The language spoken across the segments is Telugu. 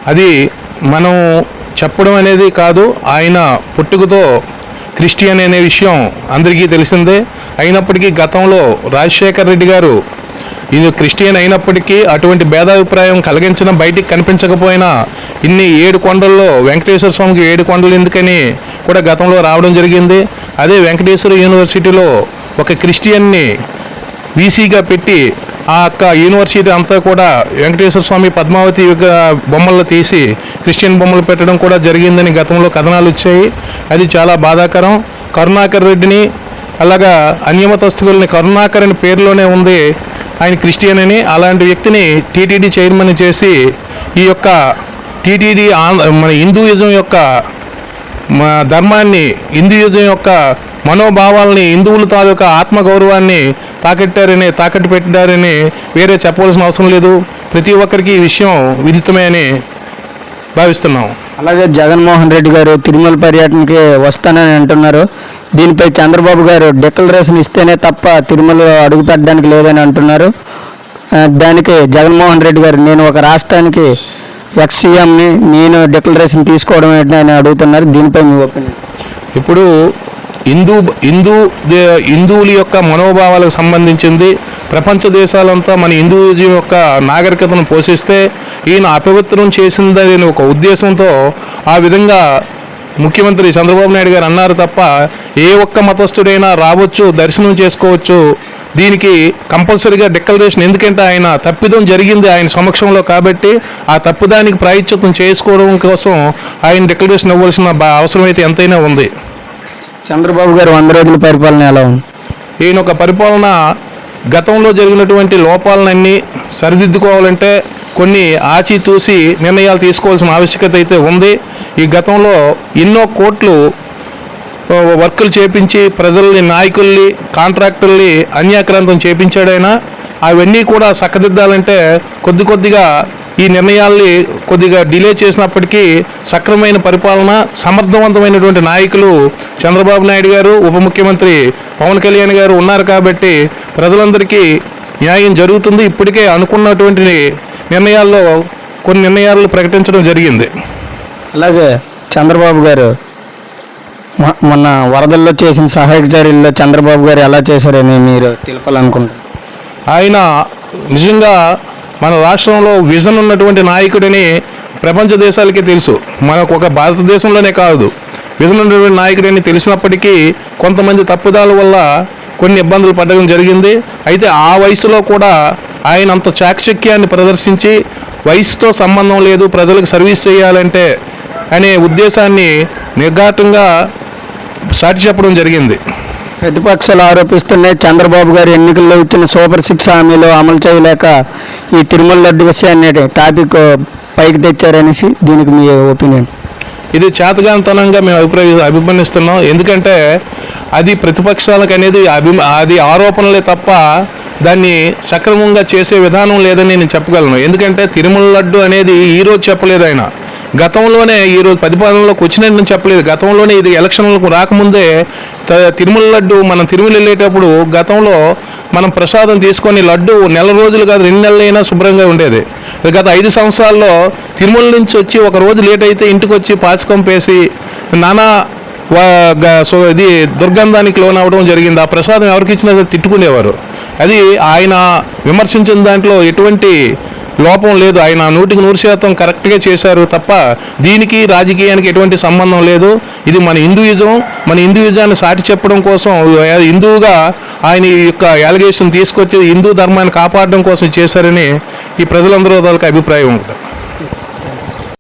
అది మనం చెప్పడం అనేది కాదు, ఆయన పుట్టుకతో క్రిస్టియన్ అనే విషయం అందరికీ తెలిసిందే. అయినప్పటికీ గతంలో రాజశేఖర రెడ్డి గారు ఇది క్రిస్టియన్ అయినప్పటికీ అటువంటి భేదాభిప్రాయం కలిగించడం బయటికి కనిపించకపోయినా ఇన్ని 7 కొండల్లో వెంకటేశ్వర స్వామికి 7 కొండలు ఎందుకని కూడా గతంలో రావడం జరిగింది. అదే వెంకటేశ్వర యూనివర్సిటీలో ఒక క్రిస్టియన్ని వీసీగా పెట్టి ఆ యూనివర్సిటీ అంతా కూడా వెంకటేశ్వర స్వామి పద్మావతి బొమ్మలు తీసి క్రిస్టియన్ బొమ్మలు పెట్టడం కూడా జరిగిందని గతంలో కథనాలు వచ్చాయి. అది చాలా బాధాకరం. కరుణాకర్ రెడ్డిని అలాగా అన్యమతస్తుల్ని కరుణాకర్ అని పేరులోనే ఉంది ఆయన క్రిస్టియన్ అని, అలాంటి వ్యక్తిని టీటీడీ చైర్మన్ చేసి ఈ యొక్క టీటీడీ మన హిందూయిజం యొక్క ధర్మాన్ని, హిందూయిజం యొక్క మనోభావాల్ని, హిందువుల తాలూకా ఆత్మగౌరవాన్ని తాకట్టు పెట్టారని వేరే చెప్పవలసిన అవసరం లేదు. ప్రతి ఒక్కరికి ఈ విషయం విదితమే అని భావిస్తున్నాం. అలాగే జగన్మోహన్ రెడ్డి గారు తిరుమల పర్యటనకి వస్తానని అంటున్నారు. దీనిపై చంద్రబాబు గారు డిక్లరేషన్ ఇస్తేనే తప్ప తిరుమల అడుగు పెట్టడానికి లేదని అంటున్నారు. దానికి జగన్మోహన్ రెడ్డి గారు నేను ఒక రాష్ట్రానికి ఎక్స్-సీఎంని, నేను డిక్లరేషన్ తీసుకోవడం ఏంటని అడుగుతున్నారు. దీనిపై మీ ఒపీనియన్? ఇప్పుడు హిందువుల యొక్క మనోభావాలకు సంబంధించింది. ప్రపంచ దేశాలంతా మన హిందూయిజం యొక్క నాగరికతను పోషిస్తే ఈయన అపవిత్రం చేసిందని ఒక ఉద్దేశంతో ఆ విధంగా ముఖ్యమంత్రి చంద్రబాబు నాయుడు గారు అన్నారు తప్ప ఏ ఒక్క మతస్థుడైనా రావచ్చు, దర్శనం చేసుకోవచ్చు. దీనికి కంపల్సరీగా డిక్లరేషన్, ఎందుకంటే ఆయన తప్పిదం జరిగింది ఆయన సమక్షంలో కాబట్టి ఆ తప్పుదానికి ప్రాయశ్చిత్తం చేసుకోవడం కోసం ఆయన డిక్లరేషన్ ఇవ్వాల్సిన అవసరం అయితే ఎంతైనా ఉంది. చంద్రబాబు గారు 100 రోజుల పరిపాలన ఎలా ఉంది? ఈయన ఒక పరిపాలన గతంలో జరిగినటువంటి లోపాలన్నీ సరిదిద్దుకోవాలంటే కొన్ని ఆచితూసి నిర్ణయాలు తీసుకోవాల్సిన ఆవశ్యకత అయితే ఉంది. ఈ గతంలో ఎన్నో కోట్లు వర్కులు చేపించి ప్రజల్ని, నాయకుల్ని, కాంట్రాక్టుల్ని అన్యాక్రాంతం చేపించాడైనా అవన్నీ కూడా చక్కదిద్దాలంటే కొద్దిగా ఈ నిర్ణయాల్ని కొద్దిగా డిలే చేసినప్పటికీ సక్రమమైన పరిపాలన, సమర్థవంతమైనటువంటి నాయకులు చంద్రబాబు నాయుడు గారు, ఉప ముఖ్యమంత్రి పవన్ కళ్యాణ్ గారు ఉన్నారు కాబట్టి ప్రజలందరికీ న్యాయం జరుగుతుంది. ఇప్పటికే అనుకున్నటువంటి నిర్ణయాల్లో కొన్ని నిర్ణయాలు ప్రకటించడం జరిగింది. అలాగే చంద్రబాబు గారు మొన్న వరదల్లో చేసిన సహాయక చర్యల్లో చంద్రబాబు గారు ఎలా చేశారని మీరు తెలపాలనుకుంటున్నారు? ఆయన నిజంగా మన రాష్ట్రంలో విజన్ ఉన్నటువంటి నాయకుడిని ప్రపంచ దేశాలకే తెలుసు. మనకు ఒక భారతదేశంలోనే కాదు, విజన్ ఉన్నటువంటి నాయకుడిని తెలిసినప్పటికీ కొంతమంది తప్పిదాల వల్ల కొన్ని ఇబ్బందులు పడడం జరిగింది. అయితే ఆ వయసులో కూడా ఆయన అంత చాకచక్యాన్ని ప్రదర్శించి వయసుతో సంబంధం లేదు, ప్రజలకు సర్వీస్ చేయాలంటే అనే ఉద్దేశాన్ని నిర్ఘాటంగా సాటి చెప్పడం జరిగింది. ప్రతిపక్షాలు ఆరోపిస్తున్నాయి చంద్రబాబు గారు ఎన్నికల్లో ఇచ్చిన సూపర్ 6 హామీలు అమలు చేయలేక ఈ తిరుమల లడ్డు విషయాన్ని టాపిక్ పైకి తెచ్చారనేసి, దీనికి మీ ఒపీనియన్? ఇది చేతగానితనంగా మేము అభిమానిస్తున్నాం. ఎందుకంటే అది ప్రతిపక్షాలకు అనేది అది ఆరోపణలే తప్ప దాన్ని సక్రమంగా చేసే విధానం లేదని నేను చెప్పగలను. ఎందుకంటే తిరుమల లడ్డు అనేది ఈరోజు చెప్పలేదు, ఆయన గతంలోనే ఈరోజు పరిపాలనలోకి వచ్చినట్టు చెప్పలేదు. గతంలోనే ఇది ఎలక్షన్లకు రాకముందే తిరుమల లడ్డు మనం తిరుమల వెళ్ళేటప్పుడు గతంలో మనం ప్రసాదం తీసుకొని లడ్డు నెల రోజులు కాదు 2 నెలలైనా శుభ్రంగా ఉండేది. గత 5 సంవత్సరాల్లో తిరుమల నుంచి వచ్చి ఒక రోజు లేట్ అయితే ఇంటికి వచ్చి పాచకం పేసి నానా ఇది దుర్గంధానికి లోనవడం జరిగింది. ఆ ప్రసాదం ఎవరికి ఇచ్చినా తిట్టుకునేవారు. అది ఆయన విమర్శించిన దాంట్లో ఎటువంటి లోపం లేదు. ఆయన 100% కరెక్ట్గా చేశారు తప్ప దీనికి రాజకీయానికి ఎటువంటి సంబంధం లేదు. ఇది మన హిందూయిజాన్ని సాటి చెప్పడం కోసం, హిందువుగా ఆయన ఈ యొక్క అలిగేషన్ తీసుకొచ్చి హిందూ ధర్మాన్ని కాపాడడం కోసం చేశారని ఈ ప్రజలందరూ వాళ్ళకి అభిప్రాయం ఉంటుంది.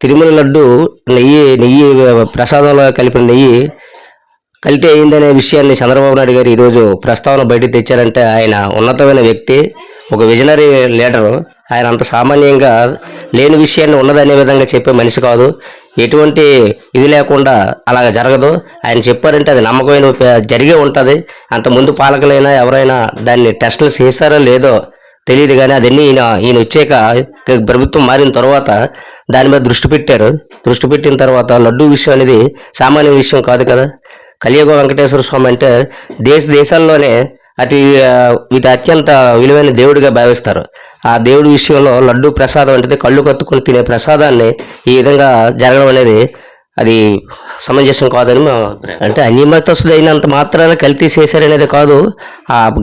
తిరుమల లడ్డు నెయ్యి ప్రసాదంలో కలిపిన నెయ్యి కల్తీ అయిందనే విషయాన్ని చంద్రబాబు నాయుడు గారు ఈరోజు ప్రస్తావన బయటకు తెచ్చారంటే ఆయన ఉన్నతమైన వ్యక్తి, ఒక విజనరీ లీడరు. ఆయన అంత సామాన్యంగా లేని విషయాన్ని ఉన్నదనే విధంగా చెప్పే మనిషి కాదు. ఎటువంటి ఇది లేకుండా అలాగ జరగదు. ఆయన చెప్పారంటే అది నమ్మకమైన జరిగే ఉంటుంది. అంతకుముందు పాలకులైనా ఎవరైనా దాన్ని టెస్టులు చేశారో లేదో తెలియదు, కానీ అదన్నీ ఈయన వచ్చాక ప్రభుత్వం మారిన తర్వాత దాని మీద దృష్టి పెట్టారు. దృష్టి పెట్టిన తర్వాత లడ్డూ విషయం అనేది సామాన్య విషయం కాదు కదా. కలియుగ వెంకటేశ్వర స్వామి అంటే దేశాల్లోనే వీటి అత్యంత విలువైన దేవుడిగా భావిస్తారు. ఆ దేవుడి విషయంలో లడ్డు ప్రసాదం అంటే కళ్ళు కత్తుకుని తినే ప్రసాదాన్ని ఈ విధంగా జరగడం అనేది అది సమంజసం కాదని మా అభిప్రాయం. అంటే అన్ని మతస్థులు అయినంత మాత్రాన కల్తీ చేశారనేది కాదు,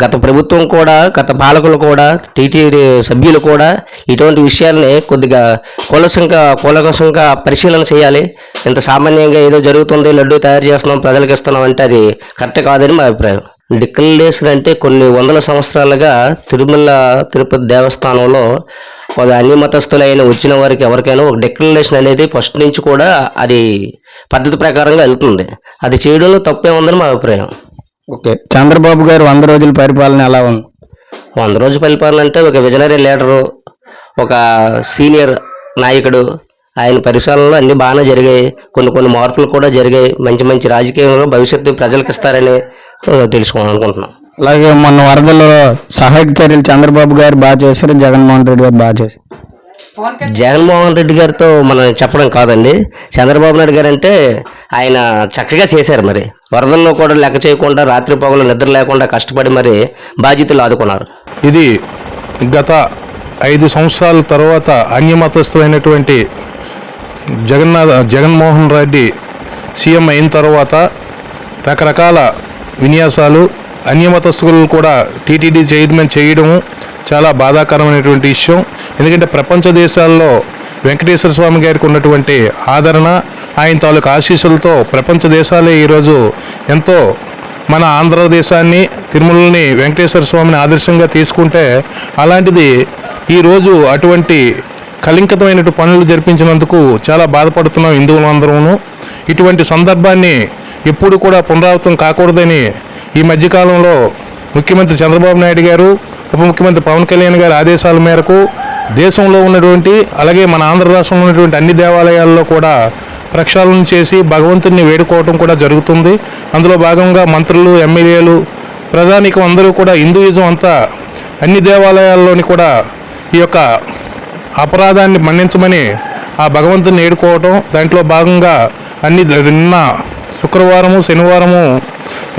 గత ప్రభుత్వం కూడా, గత పాలకులు కూడా, టీటీడీ సభ్యులు కూడా ఇటువంటి విషయాల్ని కొద్దిగా కూలంకషంగా పరిశీలన చేయాలి. ఇంత సామాన్యంగా ఏదో జరుగుతుంది, లడ్డు తయారు చేస్తున్నాం ప్రజలకు ఇస్తున్నాం అంటే అది కరెక్ట్ కాదని మా అభిప్రాయం. డిక్లరేషన్ అంటే కొన్ని వందల సంవత్సరాలుగా తిరుమల తిరుపతి దేవస్థానంలో అన్ని మతస్థులైన వచ్చిన వారికి ఎవరికైనా ఒక డిక్లరేషన్ అనేది ఫస్ట్ నుంచి కూడా అది పద్ధతి ప్రకారంగా వెళ్తుంది. అది చేయడంలో తప్పే ఉందని మా అభిప్రాయం. ఓకే, చంద్రబాబు గారు 100 రోజుల పరిపాలన ఎలా ఉంది? 100 రోజుల పరిపాలన అంటే ఒక విజనరీ లీడరు, ఒక సీనియర్ నాయకుడు, ఆయన పరిపాలనలో అన్ని బాగానే జరిగాయి. కొన్ని మార్పులు కూడా జరిగాయి. మంచి రాజకీయంలో భవిష్యత్తు ప్రజలకు ఇస్తారని తెలుసుకోవాలనుకుంటున్నాం. అలాగే మొన్న వరదల్లో సహాయక చర్యలు చంద్రబాబు గారు బాగా చేశారు, జగన్మోహన్ రెడ్డి గారు బాగా చేశారు. జగన్మోహన్ రెడ్డి గారితో మనం చెప్పడం కాదండి. చంద్రబాబు నాయుడు గారు అంటే ఆయన చక్కగా చేశారు. మరి వరదల్లో కూడా లెక్క చేయకుండా రాత్రి పగలు నిద్ర లేకుండా కష్టపడి మరి బాధ్యతలు ఆదుకున్నారు. ఇది గత 5 సంవత్సరాల తర్వాత అన్యమతస్థులైనటువంటి జగన్మోహన్ రెడ్డి సీఎం అయిన తర్వాత రకరకాల విన్యాసాలు అన్యమతస్థులు కూడా టీటీడీ చైర్మన్ చేయడము చాలా బాధాకరమైనటువంటి విషయం. ఎందుకంటే ప్రపంచ దేశాల్లో వెంకటేశ్వర స్వామి గారికి ఉన్నటువంటి ఆదరణ, ఆయన తాలూకు ఆశీస్సులతో ప్రపంచ దేశాలే ఈరోజు ఎంతో మన ఆంధ్రదేశాన్ని, తిరుమలని, వెంకటేశ్వర స్వామిని ఆదర్శంగా తీసుకుంటే, అలాంటిది ఈరోజు అటువంటి కళంకితమైన పనులు జరిపించినందుకు చాలా బాధపడుతున్నాం హిందువులందరూ. ఇటువంటి సందర్భాన్ని ఎప్పుడు కూడా పునరావృతం కాకూడదని ఈ మధ్యకాలంలో ముఖ్యమంత్రి చంద్రబాబు నాయుడు గారు, ఉప ముఖ్యమంత్రి పవన్ కళ్యాణ్ గారి ఆదేశాల మేరకు దేశంలో ఉన్నటువంటి, అలాగే మన ఆంధ్ర రాష్ట్రంలో ఉన్నటువంటి అన్ని దేవాలయాల్లో కూడా ప్రక్షాళన చేసి భగవంతుడిని వేడుకోవడం కూడా జరుగుతుంది. అందులో భాగంగా మంత్రులు, ఎమ్మెల్యేలు, ప్రధానికం అందరూ కూడా హిందూయిజం అంతా అన్ని దేవాలయాల్లోని కూడా ఈ యొక్క అపరాధాన్ని మన్నించమని ఆ భగవంతుని వేడుకోవటం. దాంట్లో భాగంగా నిన్న శుక్రవారము, శనివారము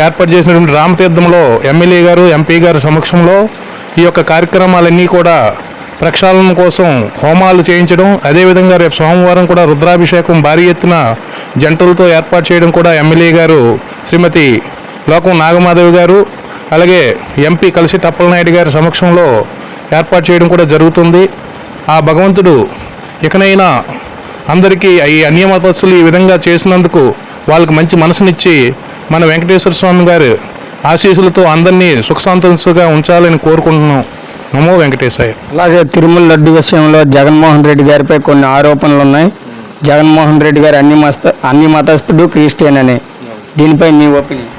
ఏర్పాటు చేసినటువంటి రామతీర్థంలో ఎమ్మెల్యే గారు, ఎంపీ గారు సమక్షంలో ఈ యొక్క కార్యక్రమాలన్నీ కూడా ప్రక్షాళన కోసం హోమాలు చేయించడం, అదేవిధంగా రేపు సోమవారం కూడా రుద్రాభిషేకం భారీ ఎత్తున జంటలతో ఏర్పాటు చేయడం కూడా ఎమ్మెల్యే గారు శ్రీమతి లోకం నాగమాధవి గారు, అలాగే ఎంపీ కలిసి టప్పలనాయుడు గారి సమక్షంలో ఏర్పాటు చేయడం కూడా జరుగుతుంది. ఆ భగవంతుడు ఇకనైనా అందరికీ ఈ అన్యమతస్తులు ఈ విధంగా చేసినందుకు వాళ్ళకి మంచి మనసునిచ్చి మన వెంకటేశ్వర స్వామి గారు ఆశీస్సులతో అందరినీ సుఖశాంతంగా ఉంచాలని కోరుకుంటున్నాం. నమో వెంకటేశాయ. అలాగే తిరుమల లడ్డు విషయంలో జగన్మోహన్ రెడ్డి గారిపై కొన్ని ఆరోపణలు ఉన్నాయి. జగన్మోహన్ రెడ్డి గారు అన్ని మతస్థుడు, క్రిస్టియన్ అని, దీనిపై మీ ఒపీనియన్?